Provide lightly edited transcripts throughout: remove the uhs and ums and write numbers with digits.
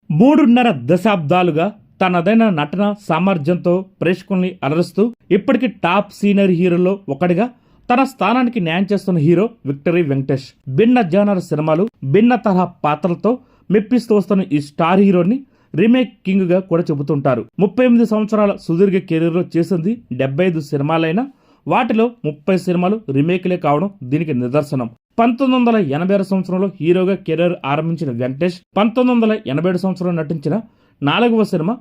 మూడున్నర దశాబ్దాలుగా తనదైన నటన సామర్థ్యంతో ప్రేక్షకుల్ని అలరిస్తూ ఇప్పటికీ టాప్ సీనియర్ హీరోలో ఒకటిగా తన స్థానానికి న్యాయం చేస్తున్న హీరో విక్టరీ వెంకటేష్. భిన్న జానర్ సినిమాలు, భిన్న తరహా పాత్రలతో మెప్పిస్తూ వస్తున్న ఈ స్టార్ హీరోని రీమేక్ కింగ్ గా కూడా చెబుతుంటారు. 38 సంవత్సరాల సుదీర్ఘ కెరీర్ లో చేసింది 75 సినిమాలైనా వాటిలో 30 సినిమాలు రీమేక్లే కావడం దీనికి నిదర్శనం. 1986 సంవత్సరంలో హీరోగా కెరీర్ ఆరంభించిన వెంకటేష్ 1987 సంవత్సరంలో నటించిన 4వ సినిమా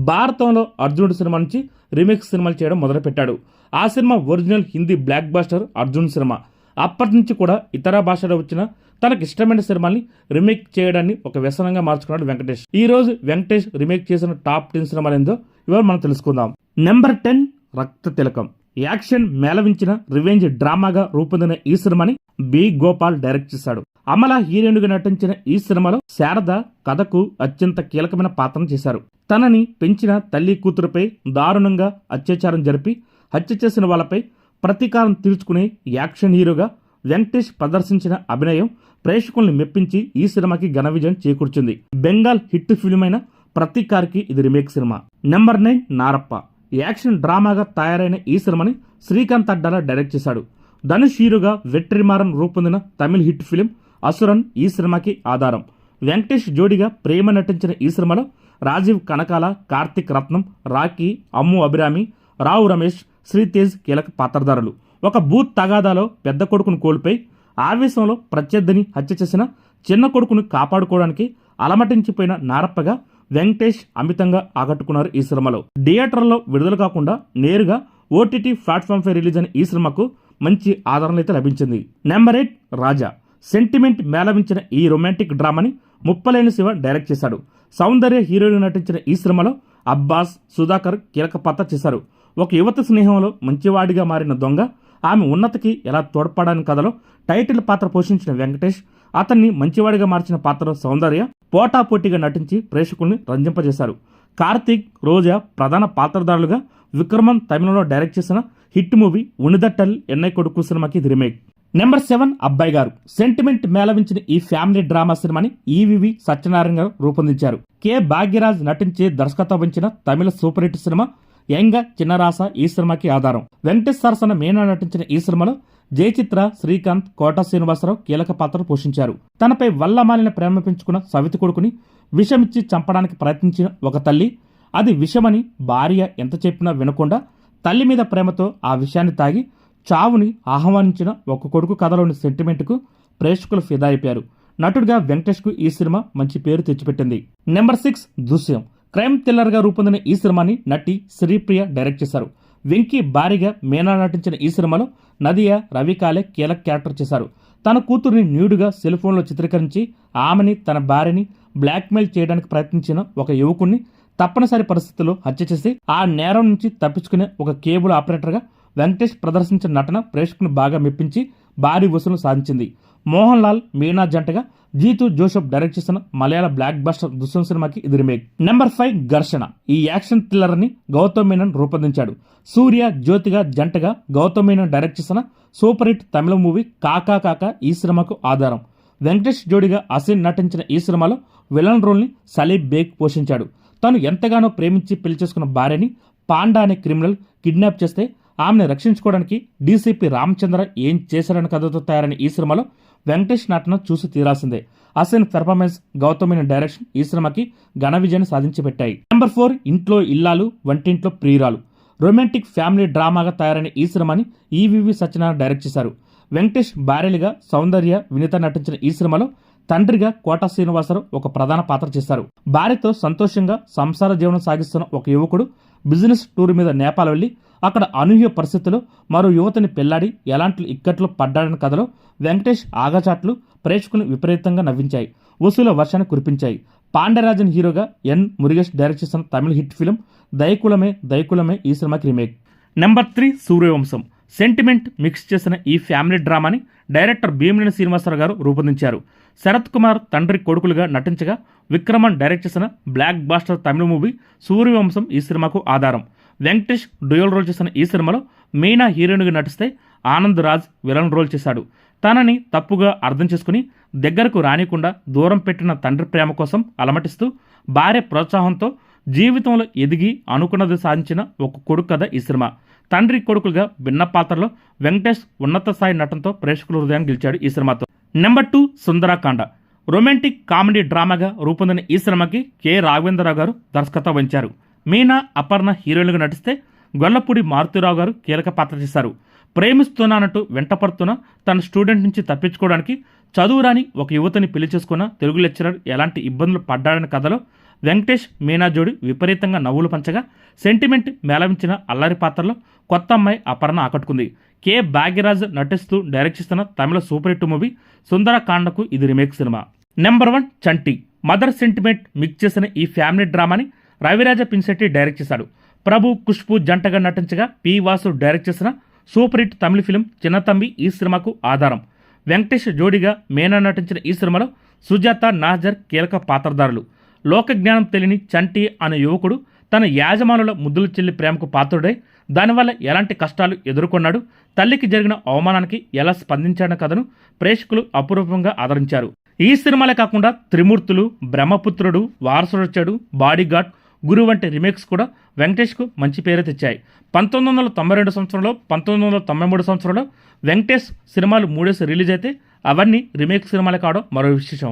భారతంలో అర్జునుడు సినిమా నుంచి రీమేక్ సినిమాలు చేయడం మొదలుపెట్టాడు. ఆ cinema original Hindi blockbuster Arjun cinema. అప్పటి నుంచి కూడా ఇతర భాషలో వచ్చిన తనకు ఇష్టమైన సినిమాల్ని రీమేక్ చేయడాన్ని ఒక వ్యసనంగా మార్చుకున్నాడు వెంకటేష్. ఈ రోజు వెంకటేష్ రీమేక్ చేసిన టాప్ 10 సినిమాలు ఏందో ఇవాళ మనం తెలుసుకుందాం. నెంబర్ 10 రక్త తిలకం. యాక్షన్ మేళవించిన రివెంజ్ డ్రామాగా రూపొందిన ఈ సినిమాని బి గోపాల్ డైరెక్ట్ చేశాడు. అమల హీరోయిన్గా నటించిన ఈ సినిమాలో శారద కథకు అత్యంత కీలకమైన పాత్రను చేశారు. తనని పెంచిన తల్లి కూతురుపై దారుణంగా అత్యాచారం జరిపి హత్య చేసిన వాళ్ళపై ప్రతీకారం తీర్చుకునే యాక్షన్ హీరోగా వెంకటేష్ ప్రదర్శించిన అభినయం ప్రేక్షకుల్ని మెప్పించి ఈ సినిమాకి ఘన విజయం చేకూర్చింది. బెంగాల్ హిట్ ఫిల్మ్ అయిన ప్రతీకార్కి ఇది రీమేక్ సినిమా. నెంబర్ 9 నారప్ప. యాక్షన్ డ్రామాగా తయారైన ఈ సినిమాని శ్రీకాంత్ అడ్డాల డైరెక్ట్ చేశాడు. ధనుష్ హీరోగా వెట్రిమారన్ రూపొందిన తమిళ హిట్ ఫిలిం అసురన్ ఈ సినిమాకి ఆధారం. వెంకటేష్ జోడిగా ప్రేమ నటించిన ఈ సినిమాలో రాజీవ్ కనకాల, కార్తిక్ రత్నం, రాకీ, అమ్ము అభిరామి, రావు రమేష్, శ్రీతేజ్ కీలక పాత్రధారులు. ఒక బూత్ తగాదాలో పెద్ద కొడుకును కోల్పోయి ఆవేశంలో ప్రత్యర్థిని హత్య చేసిన చిన్న కొడుకును కాపాడుకోవడానికి అలమటించిపోయిన నారప్పగా వెంకటేష్ అమితంగా ఆకట్టుకున్నారు. ఈ సినిమాలో థియేటర్లో విడుదల కాకుండా నేరుగా ఓటీటీ ప్లాట్ఫామ్ పై రిలీజ్ అయిన ఈ సినిమాకు మంచి ఆదరణ అయితే లభించింది. నెంబర్ 8 రాజా. సెంటిమెంట్ మేళవించిన ఈ రొమాంటిక్ డ్రామాని ముప్పలేని శివ డైరెక్ట్ చేశాడు. సౌందర్య హీరోయిన్ నటించిన ఈ సినిమాలో అబ్బాస్, సుధాకర్ కీలక పాత్ర చేశారు. ఒక యువత స్నేహంలో మంచివాడిగా మారిన దొంగ ఆమె ఉన్నతికి ఎలా తోడ్పడని కథలో టైటిల్ పాత్ర పోషించిన వెంకటేష్ అతన్ని మంచివాడిగా మార్చిన పాత్ర సౌందర్య పోటాపోటీగా నటించి ప్రేక్షకుల్ని రంజింపజేశారు. కార్తీక్, రోజా ప్రధాన పాత్రధారులుగా విక్రమన్ తమిళంలో డైరెక్ట్ చేసిన హిట్ మూవీ ఉనిదట్టల్ ఎన్నై కొడుకు సినిమాకి ఇది రీమేక్. నెంబర్ 7 అబ్బాయి గారు. సెంటిమెంట్ మేళవించిన ఈ ఫ్యామిలీ డ్రామా సినిమాని ఈవివి సత్యనారాయణ గారు రూపొందించారు. కె భాగ్యరాజ్ నటించి దర్శకత్వం వహించిన తమిళ సూపర్ హిట్ సినిమా యంగ చిన్నరాస ఈ సినిమాకి ఆధారం. వెంకటేష్ సరసన మీనా నటించిన ఈ సినిమాలో జయచిత్ర, శ్రీకాంత్, కోట శ్రీనివాసరావు కీలక పాత్ర పోషించారు. తనపై వల్లమాలిన ప్రేమ పెంచుకున్న సవితి కొడుకుని విషమిచ్చి చంపడానికి ప్రయత్నించిన ఒక తల్లి, అది విషమని భార్య ఎంత చెప్పినా వినకుండా తల్లి మీద ప్రేమతో ఆ విషయాన్ని తాగి చావుని ఆహ్వానించిన ఒక కొడుకు కథలోని సెంటిమెంట్కు ప్రేక్షకులు ఫిదా అయిపోయారు. నటుడిగా వెంకటేష్కు ఈ సినిమా మంచి పేరు తెచ్చిపెట్టింది. నెంబర్ 6 దృశ్యం. క్రైమ్ థ్రిల్లర్ గా రూపొందిన ఈ సినిమాని నటి శ్రీప్రియ డైరెక్ట్ చేశారు. వెంకీ భారీగా మీనా నటించిన ఈ సినిమాలో నదియా, రవికాలే కీలక క్యారెక్టర్ చేశారు. తన కూతుర్ని న్యూడ్గా సెల్ ఫోన్లో చిత్రీకరించి ఆమెని, తన భార్యని బ్లాక్మెయిల్ చేయడానికి ప్రయత్నించిన ఒక యువకుడిని తప్పనిసరి పరిస్థితుల్లో హత్య చేసి ఆ నేరం నుంచి తప్పించుకునే ఒక కేబుల్ ఆపరేటర్గా వెంకటేష్ ప్రదర్శించిన నటన ప్రేక్షకుని బాగా మెప్పించి భారీ వసూలు సాధించింది. మోహన్ లాల్, మీనా జంటగా జీతు జోసెఫ్ డైరెక్ట్ చేసిన మలయాళ బ్లాక్ బస్టర్ దుష్యం సినిమాకి ఇది రీమేక్. నెంబర్ 5 ఘర్షణ. ఈ యాక్షన్ థ్రిల్లర్ ని గౌతమ్ మీనన్ రూపొందించాడు. సూర్య, జ్యోతిగా జంటగా గౌతమ్ మీనన్ డైరెక్ట్ చేసిన సూపర్ హిట్ తమిళ మూవీ కాకా కాకా ఈ సినిమాకు ఆధారం. వెంకటేష్ జోడిగా అసిన్ నటించిన ఈ సినిమాలో విలన్ రోల్ ని సలీబ్ బేగ్ పోషించాడు. తను ఎంతగానో ప్రేమించి పెళ్లి చేసుకున్న భార్యని పాండా అనే క్రిమినల్ కిడ్నాప్ చేస్తే ఆమెను రక్షించుకోవడానికి డీసీపీ రామచంద్ర ఏం చేశారని కథతో తయారైన ఈ సినిమాలో వెంకటేష్ నటన చూసి తీరాల్సిందే. అసిన్ పెర్ఫార్మెన్స్, గౌతమ్ మీనన్ డైరెక్షన్ ఈ సినిమాకి ఘన విజయాన్ని సాధించి పెట్టాయి. నెంబర్ 4 ఇంట్లో ఇల్లాలు, వంటింట్లో ప్రియురాలు. రొమాంటిక్ ఫ్యామిలీ డ్రామాగా తయారైన ఈ సినిమాని ఈవివి సత్యనారాయణ డైరెక్ట్ చేశారు. వెంకటేష్ భార్యలుగా సౌందర్య, వినీత నటించిన ఈ సినిమాలో తండ్రిగా కోట శ్రీనివాసరావు ఒక ప్రధాన పాత్ర చేశారు. భార్యతో సంతోషంగా సంసార జీవనం సాగిస్తున్న ఒక యువకుడు బిజినెస్ టూర్ మీద నేపాల్ వెళ్లి అక్కడ అనూహ్య పరిస్థితుల్లో మరో యువతిని పెళ్లాడి ఎలాంటి ఇక్కట్లు పడ్డాడని కథలో వెంకటేష్ ఆగచాట్లు ప్రేక్షకులు విపరీతంగా నవ్వించాయి, వసూల వర్షాన్ని కురిపించాయి. పాండ్యరాజన్ హీరోగా ఎన్ మురుగేష్ డైరెక్ట్ చేసిన తమిళ హిట్ ఫిలిం దైకులమే దైకులమే ఈ సినిమాకి remake. Number 3 Suryavamsam. Sentiment mix చేసిన ఈ ఫ్యామిలీ డ్రామాని డైరెక్టర్ భీమినేని శ్రీనివాసరావు గారు రూపొందించారు. శరత్ కుమార్ తండ్రి కొడుకులుగా నటించగా విక్రమన్ డైరెక్ట్ చేసిన blockbuster Tamil movie Suryavamsam ఈ సినిమాకు ఆధారం. వెంకటేష్ డ్యూయల్ రోల్ చేసిన ఈ సినిమాలో మీనా హీరోయిన్గా నటిస్తే ఆనంద్ రాజ్ విలన్ రోల్ చేశాడు. తనని తప్పుగా అర్థం చేసుకుని దగ్గరకు రానికుండా దూరం పెట్టిన తండ్రి ప్రేమ కోసం అలమటిస్తూ భార్య ప్రోత్సాహంతో జీవితంలో ఎదిగి అనుకున్నది సాధించిన ఒక కొడుకు కథ ఈ సినిమా. తండ్రి కొడుకులుగా భిన్న పాత్రలో వెంకటేష్ ఉన్నత స్థాయి నటనతో ప్రేక్షకుల హృదయాన్ని గెలిచాడు ఈ సినిమాతో. నెంబర్ 2 సుందరాకాండ. రొమాంటిక్ కామెడీ డ్రామాగా రూపొందిన ఈ సినిమాకి కె రాఘవేంద్రరావు గారు దర్శకత్వం వహించారు. మీనా, అపర్ణ హీరోయిన్లుగా నటిస్తే గొల్లపూడి మారుతిరావు గారు కీలక పాత్ర చేశారు. ప్రేమిస్తున్నానంటూ వెంటపడుతున్న తన స్టూడెంట్ నుంచి తప్పించుకోవడానికి చదువురాని ఒక యువతిని పెళ్లి చేసుకున్న తెలుగు లెక్చరర్ ఎలాంటి ఇబ్బందులు పడ్డాడనే కథలో వెంకటేష్, మీనా జోడి విపరీతంగా నవ్వులు పంచగా సెంటిమెంట్ మేళవించిన అల్లరి పాత్రలో కొత్త అమ్మాయి అపర్ణ ఆకట్టుకుంది. కె భాగ్యరాజ్ నటిస్తూ డైరెక్ట్ చేస్తున్న తమిళ సూపర్ హిట్ మూవీ సుందరకాండకు ఇది రీమేక్ సినిమా. నెంబర్ 1 చంటి. మదర్ సెంటిమెంట్ మిక్స్ చేసిన ఈ ఫ్యామిలీ డ్రామాని రవిరాజ పిన్శెట్టి డైరెక్ట్ చేశాడు. ప్రభు, ఖుష్బు జంటగా నటించగా పి వాసు డైరెక్ట్ చేసిన సూపర్ హిట్ తమిళ ఫిలిం చిన్నతంబి ఈ సినిమాకు ఆధారం. వెంకటేష్ జోడిగా మీనా నటించిన ఈ సినిమాలో సుజాత, నాజర్ కీలక పాత్రధారులు. లోక జ్ఞానం తెలియని చంటి అనే యువకుడు తన యాజమానుల ముద్దుల చెల్లి ప్రేమకు పాత్రుడై దానివల్ల ఎలాంటి కష్టాలు ఎదుర్కొన్నాడు, తల్లికి జరిగిన అవమానానికి ఎలా స్పందించాడన్న కథను ప్రేక్షకులు అపురూపంగా ఆదరించారు. ఈ సినిమాలే కాకుండా త్రిమూర్తులు, బ్రహ్మపుత్రుడు, వారసుడొచ్చాడు, బాడీగార్డ్, గురు వంటి రీమేక్స్ కూడా వెంకటేష్కు మంచి పేరు తెచ్చాయి. 1992 సంవత్సరంలో, 1993 సంవత్సరంలో వెంకటేష్ సినిమాలు 3 రిలీజ్ అయితే అవన్నీ రీమేక్ సినిమాలే కావడం మరో విశేషం.